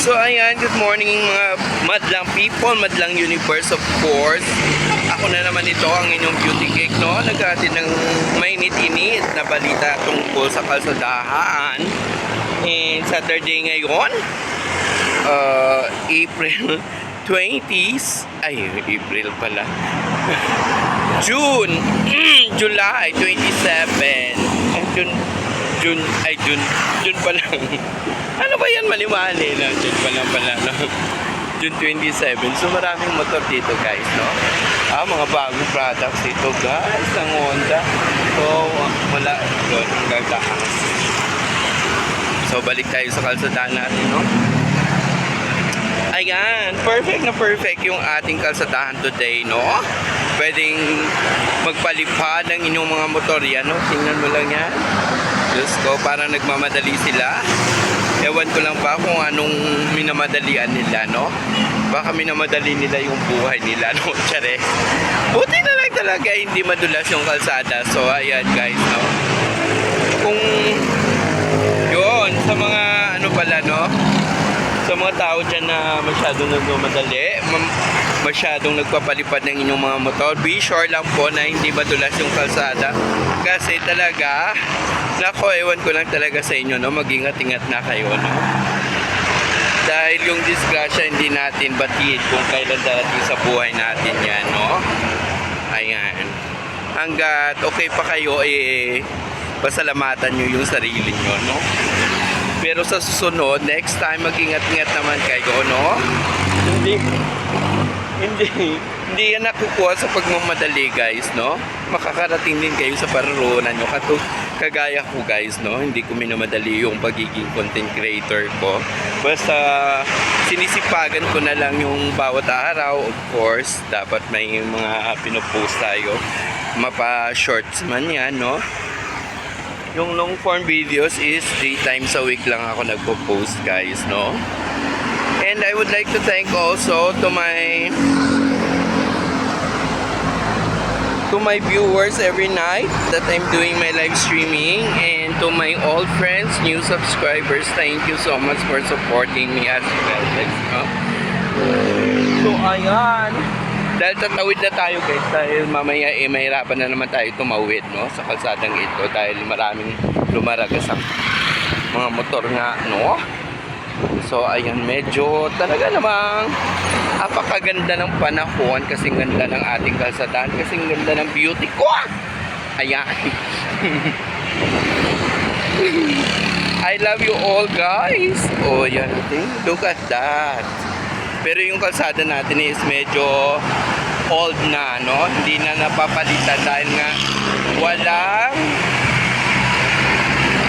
So ayan, good morning mga madlang people, madlang universe of course. Ako na naman ito, ang inyong beauty cake, no? Naghahatid ng mainit-init na balita tungkol sa kalsadahan. And Saturday ngayon, April 20s, ay April pala. July 27. June pa lang. Ano ba yan, mali-mali na? June pa lang pala, no? June 27. So maraming motor dito, guys, no? Mga bagong products dito, guys, ng Honda. So wala doon ang gagaas. So balik tayo sa kalsadahan natin, no? Ayan, perfect yung ating kalsadahan today, no? Pwedeng magpalipad ng inyong mga motor yan, no? Tingnan mo lang yan. Diyos ko, parang nagmamadali sila. Ewan ko lang ba kung anong minamadalian nila, no? Baka minamadali nila yung buhay nila, no? Tsare. Buti na lang talaga hindi madulas yung kalsada. So, ayan guys, no? Kung yun, sa mga ano pala, no? Sa mga tao dyan na masyadong nagmamadali, masyadong nagpapalipad ng inyong mga motor, be sure lang po na hindi madulas yung kalsada. Kasi talaga, nako, ewan ko lang talaga sa inyo, no? Mag-ingat-ingat na kayo, no? Dahil yung disgrasya hindi natin batid kung kailan darating sa buhay natin yan, no? Ayan. Hanggat okay pa kayo, pasalamatan nyo yung sarili nyo, no? Pero sa susunod, next time, mag-ingat-ingat naman kayo, no? Hindi yan nakukuha sa pagmamadali, guys, no? Makakarating din kayo sa paruroonan nyo. Kagaya ko, guys, no? Hindi ko minamadali yung pagiging content creator ko. Basta sinisipagan ko na lang yung bawat araw. Of course, dapat may mga pinopost tayo. Mapa-shorts man yan, no? Yung long form videos is 3 times a week lang ako nagpo-post, guys, no? And I would like to thank also to my viewers every night that I'm doing my live streaming, and to my old friends, new subscribers, thank you so much for supporting me as well, guys, no? So ayan, dahil tatawid na tayo, guys, dahil mamaya mahirapan na naman tayo tumawid, no, sa kalsadang ito dahil maraming lumaragas ang mga motor nga, no? So ayan, medyo talaga namang napakaganda ng panahon, kasing ganda ng ating kalsadahan, kasing ganda ng beauty ko. Ayan. I love you all, guys. Oh, yan. Look at that. Pero yung kalsada natin is medyo old na, no? Hindi na napapalitan dahil nga walang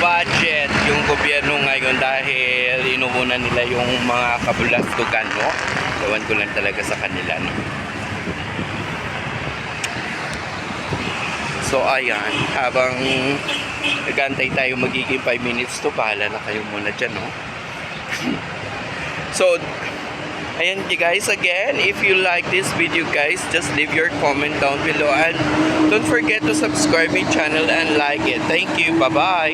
budget yung gobyerno ngayon dahil inuuna nila yung mga kabulastugan, no? Ewan ko lang talaga sa kanila, no? So ayan, habang nagantay tayo magiging 5 minutes to, bahala na kayo muna dyan, no? So ayan guys, again, if you like this video, guys, just leave your comment down below and don't forget to subscribe my channel and like it. Thank you, bye bye.